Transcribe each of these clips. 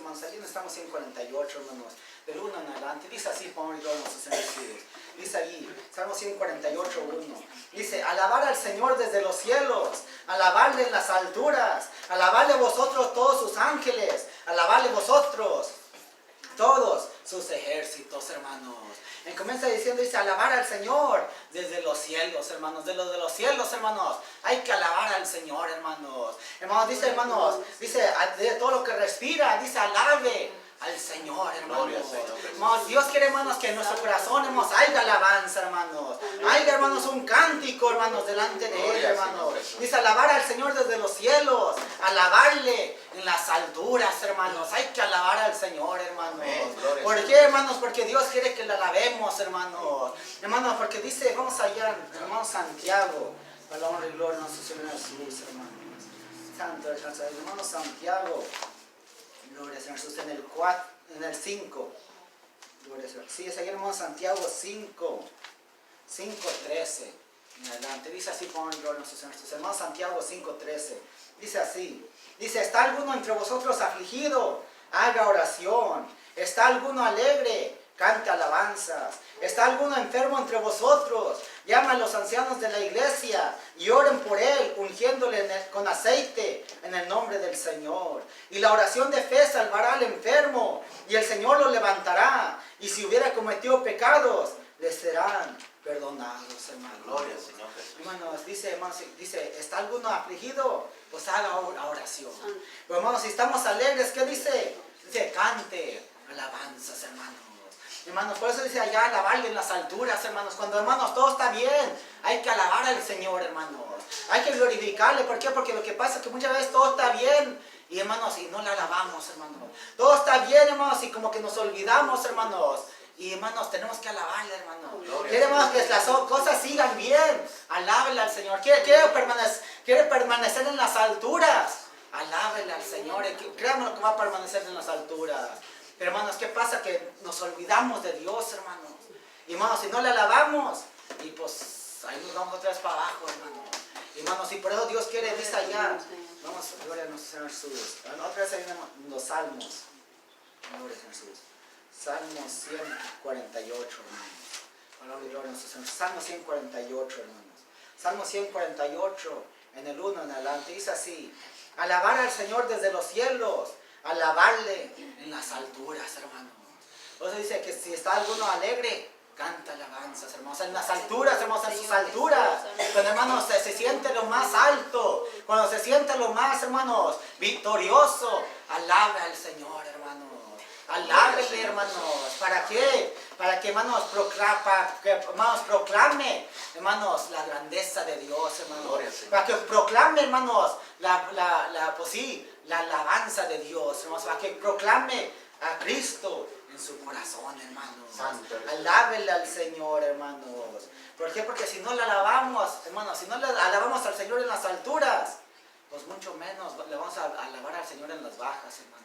hermanos. Allí estamos 148, hermanos. Del 1 en adelante. Dice así, ponle gloria a nuestros enemigos. Dice allí, Salmo 148, 1. Dice, alabar al Señor desde los cielos, alabarle en las alturas, alabarle vosotros todos sus ángeles, alabarle vosotros todos sus ejércitos, hermanos. Y comienza diciendo, dice, alabar al Señor desde los cielos, hermanos. De los cielos, hermanos. Hay que alabar al Señor, hermanos. Hermanos, dice, hermanos, dice, de todo lo que respira, dice, alabe al Señor, hermanos. Hermanos, Dios quiere, hermanos, que en nuestro corazón, hermanos, haya alabanza, hermanos. Haya, hermanos, un cántico, hermanos, delante de Él, hermanos. Dice, alabar al Señor desde los cielos, alabarle en las alturas, hermanos. Hay que alabar al Señor, hermanos. ¿Por qué, hermanos? Porque Dios quiere que le alabemos, hermanos. Hermanos, porque dice, vamos allá, hermano Santiago, para la honra y gloria de nuestro Señor Jesús, hermanos. Santo, hermano Santiago. Gloria al Señor Jesús, en el 5. Gloria al Señor. Sí, es ahí, hermano Santiago 5, 13. En adelante. Dice así, pon gloria a nuestro Señor Jesús. Hermano Santiago 5:13. Dice así. Dice, ¿está alguno entre vosotros afligido? Haga oración. ¿Está alguno alegre? Cante alabanzas. ¿Está alguno enfermo entre vosotros? Llama a los ancianos de la iglesia y oren por él, ungiéndole con aceite en el nombre del Señor. Y la oración de fe salvará al enfermo, y el Señor lo levantará. Y si hubiera cometido pecados, le serán perdonados, hermanos. Gloria al Señor Jesús. Hermanos, dice, ¿está alguno afligido? Pues haga oración. Pero hermanos, si estamos alegres, ¿qué dice? Dice, cante alabanzas, hermanos. Hermanos, por eso dice allá, alabarle en las alturas, hermanos. Cuando, hermanos, todo está bien, hay que alabar al Señor, hermanos. Hay que glorificarle. ¿Por qué? Porque lo que pasa es que muchas veces todo está bien, y hermanos, y no le alabamos, hermanos. Todo está bien, hermanos, y como que nos olvidamos, hermanos. Y hermanos, tenemos que alabarle, hermanos. Quiere, hermanos, que las cosas sigan bien. Alábele al Señor. Quiere permanecer en las alturas. Alábele al Señor. Créanme que va a permanecer en las alturas. Pero hermanos, ¿qué pasa? Que nos olvidamos de Dios, hermanos. Y hermanos, si no le alabamos, y pues ahí nos vamos otra vez para abajo, hermanos. Y hermanos, y por eso Dios quiere, dice allá. Vamos, gloria a nuestro Señor Jesús. Otra vez ahí en los Salmos. Gloria a Jesús. Salmo 148, hermanos. Gloria a nuestro Señor. Salmo 148, hermanos. Salmo 148, en el 1 en adelante. Dice así: alabar al Señor desde los cielos, alabarle en las alturas, hermanos. Por eso dice que si está alguno alegre, canta alabanzas, hermanos. En las alturas, hermanos, en sus alturas. Cuando, hermanos, se siente lo más alto, cuando se siente lo más, hermanos, victorioso, alabe al Señor, hermanos. Alábele, hermanos. ¿Para qué? Para que, hermanos, proclame, hermanos, la grandeza de Dios, hermanos. Para que proclame, hermanos, la alabanza de Dios, hermanos. Para que proclame a Cristo en su corazón, hermanos. Alábele al Señor, hermanos. ¿Por qué? Porque si no le alabamos, hermanos, si no le alabamos al Señor en las alturas, pues mucho menos le vamos a alabar al Señor en las bajas, hermanos.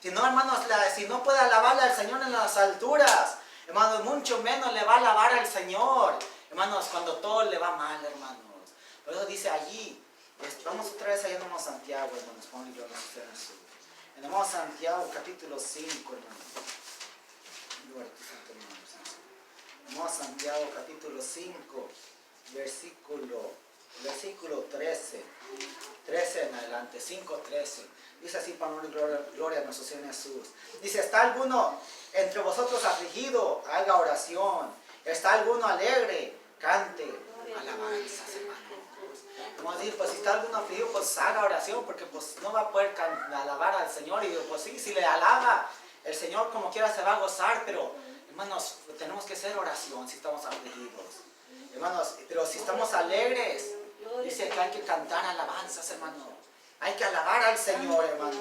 Si no, hermanos, si no puede alabarle al Señor en las alturas, hermanos, mucho menos le va a alabar al Señor, hermanos, cuando todo le va mal, hermanos. Por eso dice allí, vamos otra vez allá en hermano Santiago, hermanos, ponle yo en hermano Santiago, capítulo 5, hermanos. Hermano Santiago, capítulo 5, versículo 13 en adelante, 5:13. Dice así, para gloria a nuestro Señor Jesús. Dice, ¿está alguno entre vosotros afligido? Haga oración. ¿Está alguno alegre? Cante alabanzas, hermanos. Como decir, pues si está alguno afligido, pues haga oración, porque pues no va a poder alabar al Señor. Y pues sí, si le alaba, el Señor como quiera se va a gozar, pero hermanos, tenemos que hacer oración si estamos afligidos. Hermanos, pero si estamos alegres, dice que hay que cantar alabanzas, hermanos. Hay que alabar al Señor, hermanos.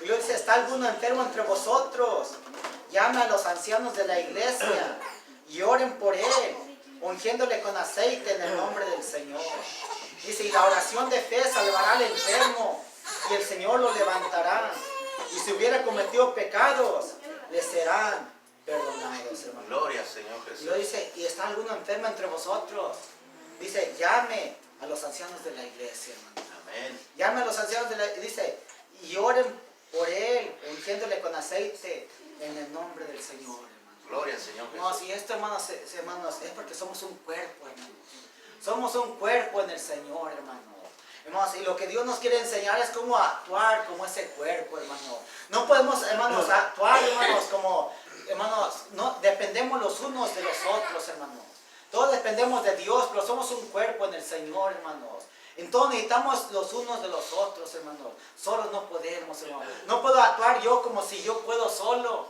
Y luego dice, ¿está alguno enfermo entre vosotros? Llame a los ancianos de la iglesia y oren por él, ungiéndole con aceite en el nombre del Señor. Dice, y la oración de fe salvará al enfermo, y el Señor lo levantará. Y si hubiera cometido pecados, le serán perdonados, hermanos. Gloria al Señor Jesús. Y luego dice, ¿y está alguno enfermo entre vosotros? Dice, llame a los ancianos de la iglesia, hermanos. Amén. Llame a los ancianos de la iglesia, dice, y oren por él, ungiéndole con aceite en el nombre del Señor, hermano. Gloria al Señor Jesús. No, si esto, hermanos, es porque somos un cuerpo, hermanos. Somos un cuerpo en el Señor, hermano. Hermanos, y lo que Dios nos quiere enseñar es cómo actuar como ese cuerpo, hermano. No podemos, hermanos, actuar, hermanos, como, hermanos, no dependemos los unos de los otros, hermanos. Todos dependemos de Dios, pero somos un cuerpo en el Señor, hermanos. Entonces necesitamos los unos de los otros, hermanos. Solos no podemos, hermanos. No puedo actuar yo como si yo puedo solo.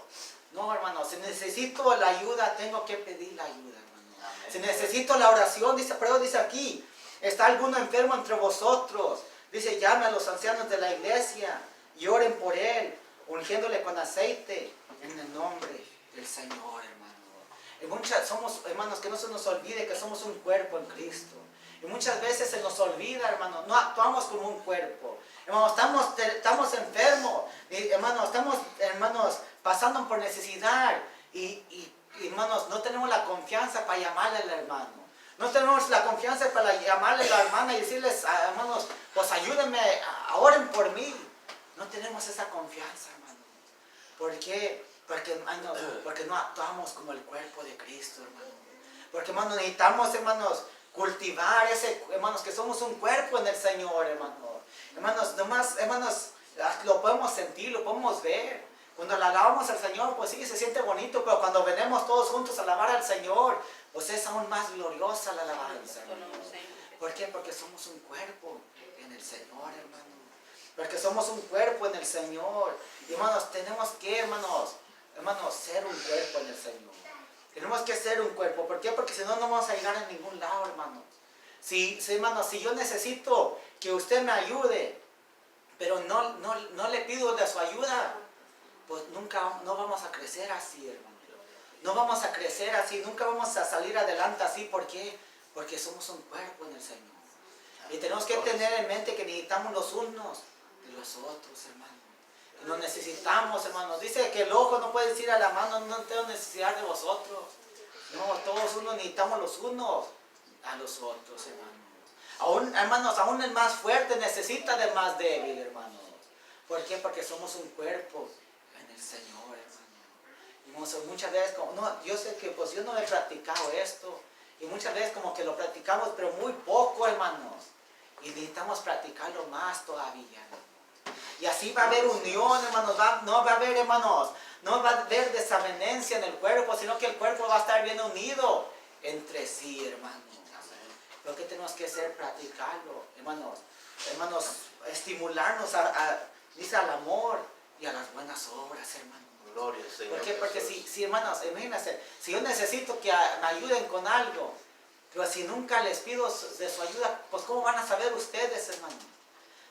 No, hermanos, si necesito la ayuda, tengo que pedir la ayuda, hermano. Si necesito la oración, dice aquí, ¿está alguno enfermo entre vosotros? Dice, llame a los ancianos de la iglesia y oren por él, ungiéndole con aceite en el nombre del Señor, hermano. Y somos, hermanos, que no se nos olvide que somos un cuerpo en Cristo. Y muchas veces se nos olvida, hermanos, no actuamos como un cuerpo. Hermanos, estamos enfermos, y, hermanos, estamos, hermanos, pasando por necesidad. Y, hermanos, no tenemos la confianza para llamarle al hermano. No tenemos la confianza para llamarle a la hermana y decirles, hermanos, pues ayúdenme, oren por mí. No tenemos esa confianza, hermano. ¿Por qué? Porque no actuamos como el cuerpo de Cristo, hermano. Porque, hermanos, necesitamos, hermanos, cultivar hermanos, que somos un cuerpo en el Señor, hermano. Hermanos, nomás, hermanos, lo podemos sentir, lo podemos ver. Cuando le alabamos al Señor, pues sí, se siente bonito, pero cuando venimos todos juntos a alabar al Señor, pues es aún más gloriosa la alabanza, hermano. ¿Por qué? Porque somos un cuerpo en el Señor, hermano. Porque somos un cuerpo en el Señor. Y, hermanos, tenemos que, hermanos, ser un cuerpo en el Señor. Tenemos que ser un cuerpo. ¿Por qué? Porque si no, no vamos a llegar a ningún lado, hermano. Hermano, si yo necesito que usted me ayude, pero no le pido de su ayuda, pues no vamos a crecer así, hermano. No vamos a crecer así, nunca vamos a salir adelante así. ¿Por qué? Porque somos un cuerpo en el Señor. Y tenemos que tener en mente que necesitamos los unos de los otros, hermano. Nos necesitamos, hermanos. Dice que el ojo no puede decir a la mano, no tengo necesidad de vosotros. No, todos unos necesitamos los unos a los otros, hermanos. Hermanos, aún el más fuerte necesita del más débil, hermanos. ¿Por qué? Porque somos un cuerpo en el Señor, hermano. Y muchas veces, yo sé que pues yo no he practicado esto. Y muchas veces como que lo practicamos, pero muy poco, hermanos. Y necesitamos practicarlo más todavía, hermanos. Y así va a haber unión, hermanos. No va a haber, hermanos, no va a haber desavenencia en el cuerpo, sino que el cuerpo va a estar bien unido entre sí, hermanos. Lo que tenemos que hacer, practicarlo, hermanos. Hermanos, estimularnos dice, al amor y a las buenas obras, hermanos. Gloria al Señor. ¿Por qué? Porque si, hermanos, imagínense, si yo necesito que me ayuden con algo, pero si nunca les pido de su ayuda, pues ¿cómo van a saber ustedes, hermanos?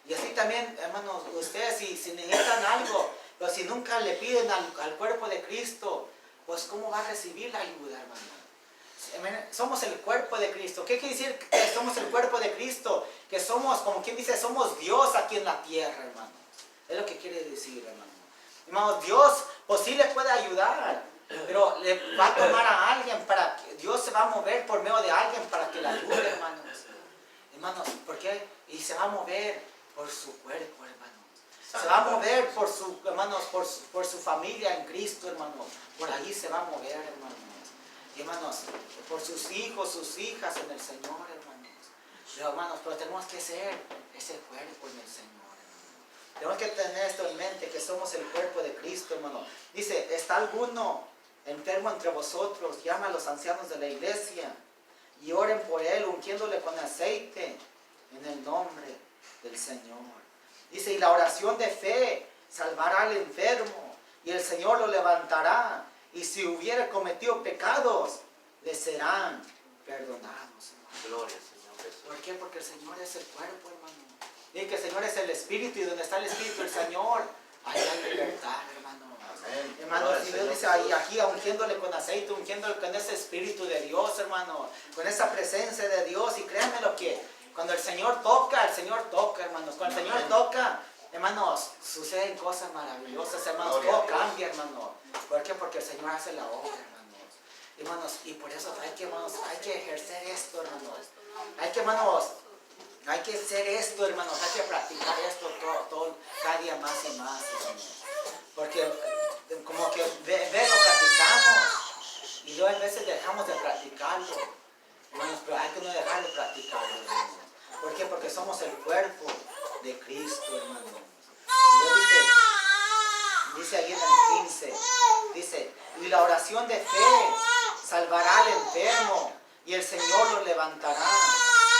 Y así también, hermanos, ustedes si necesitan algo, pero si nunca le piden al cuerpo de Cristo, pues ¿cómo va a recibir la ayuda, hermano? Somos el cuerpo de Cristo. ¿Qué quiere decir que somos el cuerpo de Cristo? Que somos, como quien dice, somos Dios aquí en la tierra, hermano. Es lo que quiere decir, hermano. Hermanos, Dios, pues sí le puede ayudar, pero le va a tomar a alguien para que Dios se va a mover por medio de alguien para que le ayude, hermanos. Hermanos, ¿por qué? Y se va a mover por su cuerpo, hermanos. Se va a mover por su familia en Cristo, hermanos. Por ahí se va a mover, hermanos. Hermanos, por sus hijos, sus hijas en el Señor, hermanos. Pero, hermanos, pero tenemos que ser ese cuerpo en el Señor, hermanos. Tenemos que tener esto en mente, que somos el cuerpo de Cristo, hermano. Dice, ¿está alguno enfermo entre vosotros? Llama a los ancianos de la iglesia y oren por él, ungiéndole con aceite en el nombre del Señor. Dice, y la oración de fe salvará al enfermo, y el Señor lo levantará, y si hubiere cometido pecados, le serán perdonados, hermano. Gloria al Señor Jesús. ¿Por qué? Porque el Señor es el cuerpo, hermano. Dice que el Señor es el Espíritu, y donde está el Espíritu del Señor, ahí hay libertad, hermano. Amén. Hermano, si Dios dice ahí, aquí ungiéndole con aceite, ungiéndole con ese Espíritu de Dios, hermano, con esa presencia de Dios, y créanme lo que cuando el Señor toca, hermanos. Cuando el Señor toca, hermanos, suceden cosas maravillosas, hermanos. Todo cambia, hermano. ¿Por qué? Porque el Señor hace la obra, hermanos. Hermanos, y por eso hay que ejercer esto, hermanos. Hay que, hermanos, Hay que hacer esto, hermanos, hay que practicar esto cada día más y más, hermanos. Porque como que lo practicamos y luego a veces dejamos de practicarlo. Hermanos, pero hay que no dejar de practicarlo, hermanos. ¿Por qué? Porque somos el cuerpo de Cristo, hermanos. Y luego dice ahí en el 15, dice, y la oración de fe salvará al enfermo y el Señor lo levantará.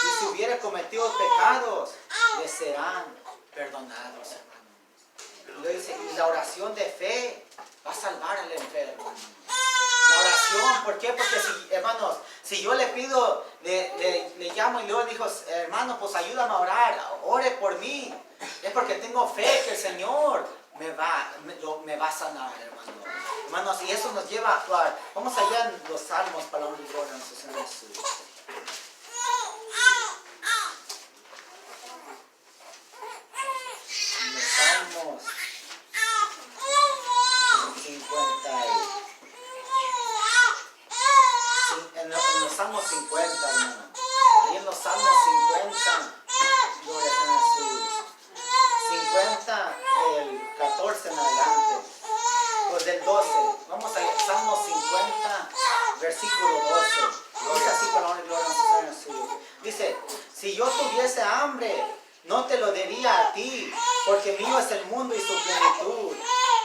Y si hubiera cometido pecados, le serán perdonados, hermanos. Y luego dice, y la oración de fe va a salvar al enfermo, hermanos. La oración, ¿por qué? Porque si, hermanos, si yo le pido, le llamo y luego digo, hermano, pues ayúdame a orar, ore por mí. Es porque tengo fe que el Señor me va a sanar, hermanos. Hermanos, y eso nos lleva a actuar. Vamos allá en los salmos para un libro de nuestro Señor Jesús. En los salmos 50 en los salmos 50, hermano. Ahí en los salmos 50, gloria a Jesús. 50, el 14 en adelante. Pues del 12. Vamos a Salmos 50, versículo 12. Dice así palabra de gloria a Jesús. Dice, si yo tuviese hambre, no te lo diría a ti, porque mío es el mundo y su plenitud.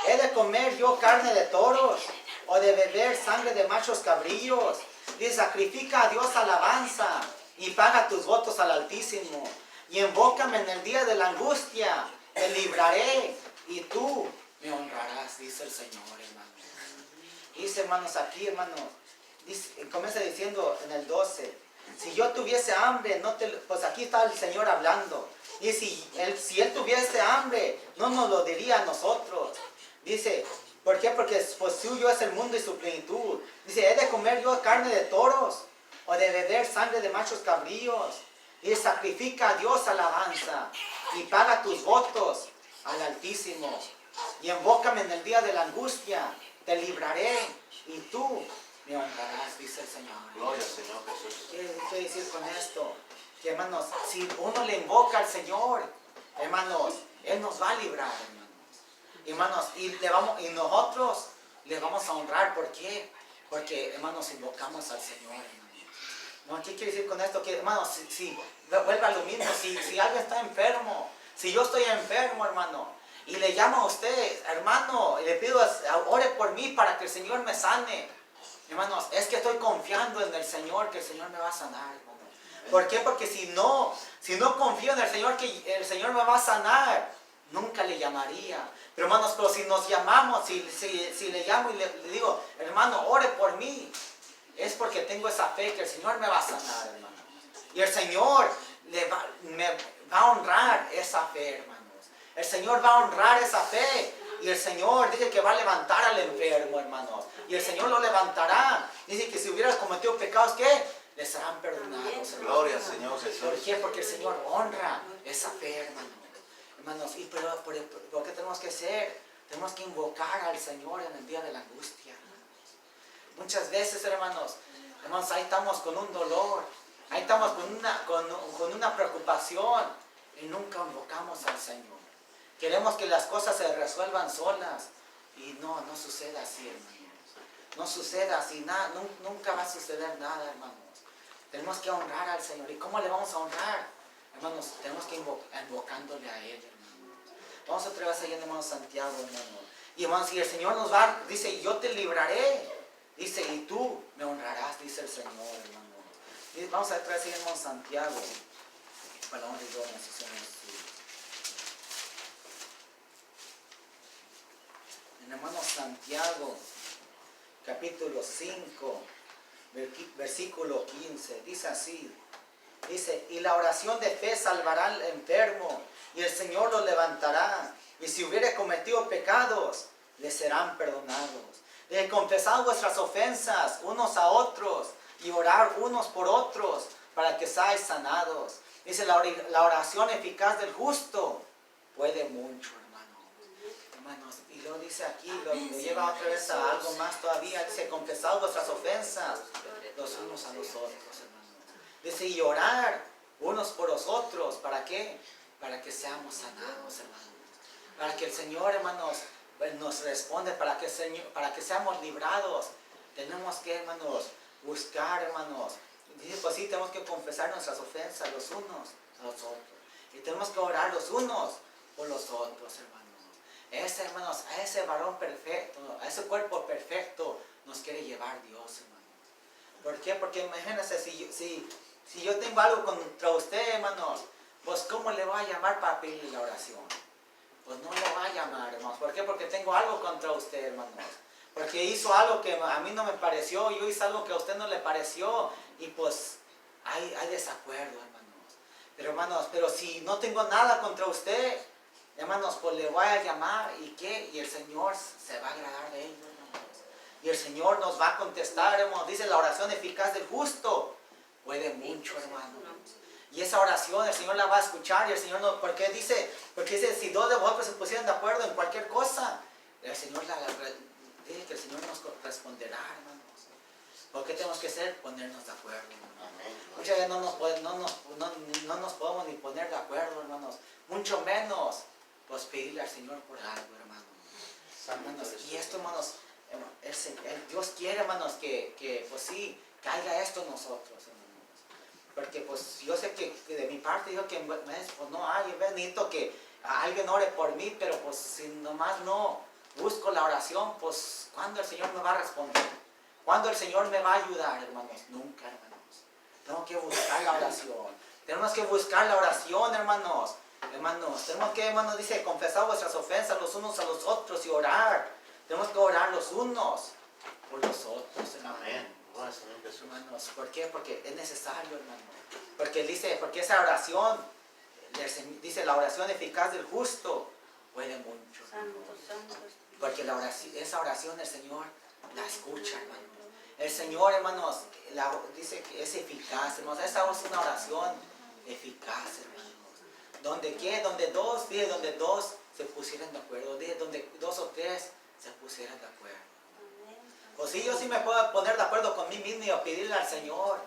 ¿He de comer yo carne de toros o de beber sangre de machos cabríos? Dice, sacrifica a Dios alabanza y paga tus votos al Altísimo. Y invócame en el día de la angustia, te libraré y tú me honrarás, dice el Señor, hermano. Dice, hermanos, aquí, hermanos, comienza diciendo en el 12, si yo tuviese hambre, pues aquí está el Señor hablando. Y si él tuviese hambre, no nos lo diría a nosotros. Dice, ¿por qué? Porque pues suyo es el mundo y su plenitud. Dice, ¿he de comer yo carne de toros o de beber sangre de machos cabríos? Y sacrifica a Dios alabanza y paga tus votos al Altísimo. Y invócame en el día de la angustia, te libraré y tú me honrarás, dice el Señor. Gloria al Señor Jesús. ¿Qué quiere decir con esto? Que, hermanos, si uno le invoca al Señor, hermanos, Él nos va a librar, hermanos. Hermanos, y nosotros le vamos a honrar. ¿Por qué? Porque, hermanos, invocamos al Señor, hermanos. ¿No? ¿Qué quiere decir con esto? Que, hermanos, si vuelve a lo mismo, si alguien está enfermo, si yo estoy enfermo, hermano, y le llamo a usted, hermano, y le pido, ore por mí para que el Señor me sane. Hermanos, es que estoy confiando en el Señor, que el Señor me va a sanar, hermano. ¿Por qué? Porque si no confío en el Señor, que el Señor me va a sanar, nunca le llamaría. Pero, hermanos, pero si nos llamamos, si le llamo y le digo, hermano, ore por mí, es porque tengo esa fe que el Señor me va a sanar, hermano. Y el Señor me va a honrar esa fe, hermanos. El Señor va a honrar esa fe. Y el Señor dice que va a levantar al enfermo, hermanos. Y el Señor lo levantará. Dice que si hubieras cometido pecados, ¿qué? Les serán perdonados, hermanos. Gloria al Señor Jesús. ¿Por qué? Porque el Señor honra esa fe, hermanos. Hermanos, pero ¿por qué tenemos que hacer? Tenemos que invocar al Señor en el día de la angustia. Muchas veces, hermanos, ahí estamos con un dolor, ahí estamos con una preocupación y nunca invocamos al Señor. Queremos que las cosas se resuelvan solas y no sucede así, hermanos. No sucede así, nunca va a suceder nada, hermanos. Tenemos que honrar al Señor. ¿Y cómo le vamos a honrar? Hermanos, tenemos que invocándole a Él, hermanos. Vamos otra vez allá en hermano Santiago, hermanos. Y hermanos, si el Señor nos va, dice, yo te libraré. Dice, y tú me honrarás, dice el Señor, hermano. Y vamos a traer en hermano Santiago. Para la honra y gloria de nuestro Señor Jesús. En hermano Santiago, capítulo 5, versículo 15. Dice así. Dice, y la oración de fe salvará al enfermo, y el Señor lo levantará. Y si hubiere cometido pecados, le serán perdonados. Confesad vuestras ofensas unos a otros y orar unos por otros para que seáis sanados. Dice, la oración eficaz del justo puede mucho, hermanos. Y lo dice aquí, lo lleva otra vez a algo más todavía. Dice, confesad vuestras ofensas los unos a los otros, hermanos. Dice, y orar unos por los otros. ¿Para qué? Para que seamos sanados, hermanos. Para que el Señor, hermanos, nos responde, para que seamos librados. Tenemos que, hermanos, buscar, hermanos. Dice, pues sí, tenemos que confesar nuestras ofensas los unos a los otros. Y tenemos que orar los unos por los otros, hermanos. Hermanos, a ese varón perfecto, a ese cuerpo perfecto, nos quiere llevar Dios, hermanos. ¿Por qué? Porque imagínense, si yo tengo algo contra usted, hermanos, pues ¿cómo le voy a llamar para pedirle la oración? Pues no le va a llamar, hermanos. ¿Por qué? Porque tengo algo contra usted, hermanos. Porque hizo algo que a mí no me pareció, yo hice algo que a usted no le pareció, y pues hay desacuerdo, hermanos. Pero, hermanos, si no tengo nada contra usted, hermanos, pues le voy a llamar, ¿y qué? Y el Señor se va a agradar de ello, hermanos. Y el Señor nos va a contestar, hermanos. Dice, la oración eficaz del justo puede mucho, hermanos. Y esa oración el Señor la va a escuchar, y el Señor no, porque dice, si dos de vosotros se pusieran de acuerdo en cualquier cosa, el Señor dice que el Señor nos responderá, hermanos. ¿Por qué tenemos que ponernos de acuerdo, hermanos? Muchas veces no nos podemos ni poner de acuerdo, hermanos. Mucho menos, pues pedirle al Señor por algo, hermanos. Y esto, hermanos, Dios quiere, hermanos, que pues sí, caiga esto en nosotros, hermanos. Porque pues yo sé que de mi parte digo que pues no hay, necesito que alguien ore por mí, pero pues si nomás no busco la oración, pues ¿cuándo el Señor me va a responder? ¿Cuándo el Señor me va a ayudar, hermanos? Nunca, hermanos. Tengo que buscar la oración. Tenemos que buscar la oración, hermanos. Tenemos que, hermanos, dice, confesar vuestras ofensas los unos a los otros y orar. Tenemos que orar los unos por los otros, hermanos. Amén. Bueno, Señor Jesús. Hermanos, ¿por qué? Porque es necesario, hermano. Porque esa oración, dice, la oración eficaz del justo puede mucho. Porque esa oración el Señor la escucha, hermano. El Señor, hermanos, dice que es eficaz, hermanos. Esa es una oración eficaz, hermanos. Donde dos se pusieran de acuerdo, donde dos o tres se pusieran de acuerdo. Pues sí, yo sí me puedo poner de acuerdo con mí mismo y pedirle al Señor,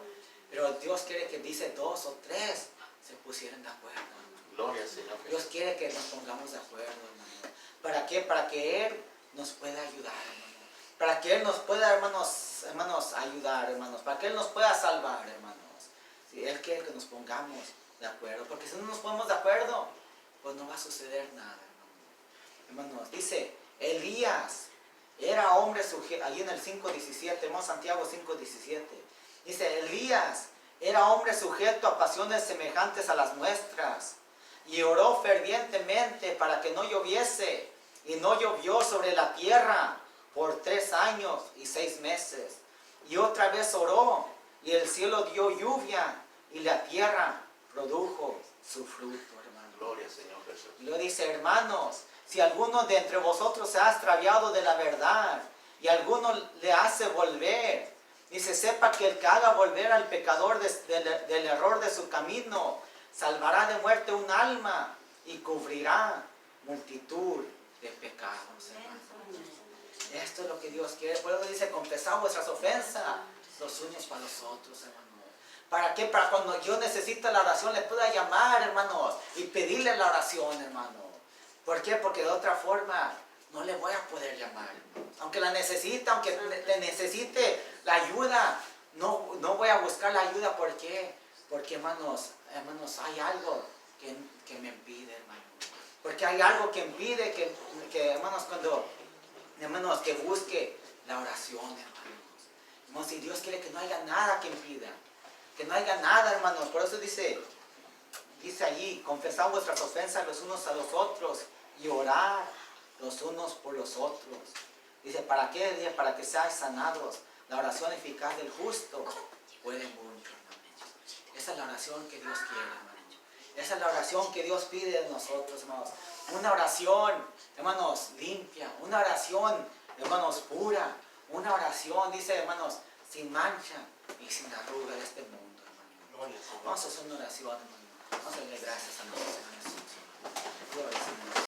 pero Dios quiere que dice dos o tres se pusieran de acuerdo, hermano. Gloria al Señor Jesús. Dios quiere que nos pongamos de acuerdo, hermano. ¿Para qué? Para que Él nos pueda ayudar, hermano. Para que Él nos pueda, hermanos, ayudar, hermanos. Para que Él nos pueda salvar, hermanos. Si Él quiere que nos pongamos de acuerdo. Porque si no nos ponemos de acuerdo, pues no va a suceder nada, hermano. Hermanos, dice, Elías era hombre sujeto, ahí en el 5.17, hermano, Santiago 5.17. Dice, Elías era hombre sujeto a pasiones semejantes a las nuestras. Y oró fervientemente para que no lloviese. Y no llovió sobre la tierra por 3 años y 6 meses. Y otra vez oró, y el cielo dio lluvia, y la tierra produjo su fruto, hermano. Gloria al Señor Jesús. Y lo dice, hermanos, si alguno de entre vosotros se ha extraviado de la verdad, y alguno le hace volver, dice, sepa que el que haga volver al pecador del error de su camino, salvará de muerte un alma, y cubrirá multitud de pecados, hermano. Esto es lo que Dios quiere. Por eso dice, confesad vuestras ofensas los unos para los otros, hermano. ¿Para qué? Para cuando yo necesite la oración le pueda llamar, hermanos, y pedirle la oración, hermano. ¿Por qué? Porque de otra forma no le voy a poder llamar. Aunque la necesite, aunque necesite la ayuda, no voy a buscar la ayuda. ¿Por qué? Porque, hermanos, hay algo que me impide, hermano. Porque hay algo que impide que hermanos, que busque la oración, hermanos. Hermanos, y Dios quiere que no haya nada que impida. Que no haya nada, hermanos. Por eso dice allí, confesad vuestras ofensas los unos a los otros y orar los unos por los otros. Dice, ¿para qué? Dice, para que seáis sanados. La oración eficaz del justo puede mucho, hermanos. Esa es la oración que Dios quiere, hermanos. Esa es la oración que Dios pide de nosotros, hermanos. Una oración, hermanos, limpia. Una oración, hermanos, pura. Una oración, dice, hermanos, sin mancha y sin arruga de este mundo, hermano. Vamos a hacer una oración, hermano. Vamos a darle gracias a nuestro Señor Jesús. Gloria al Señor.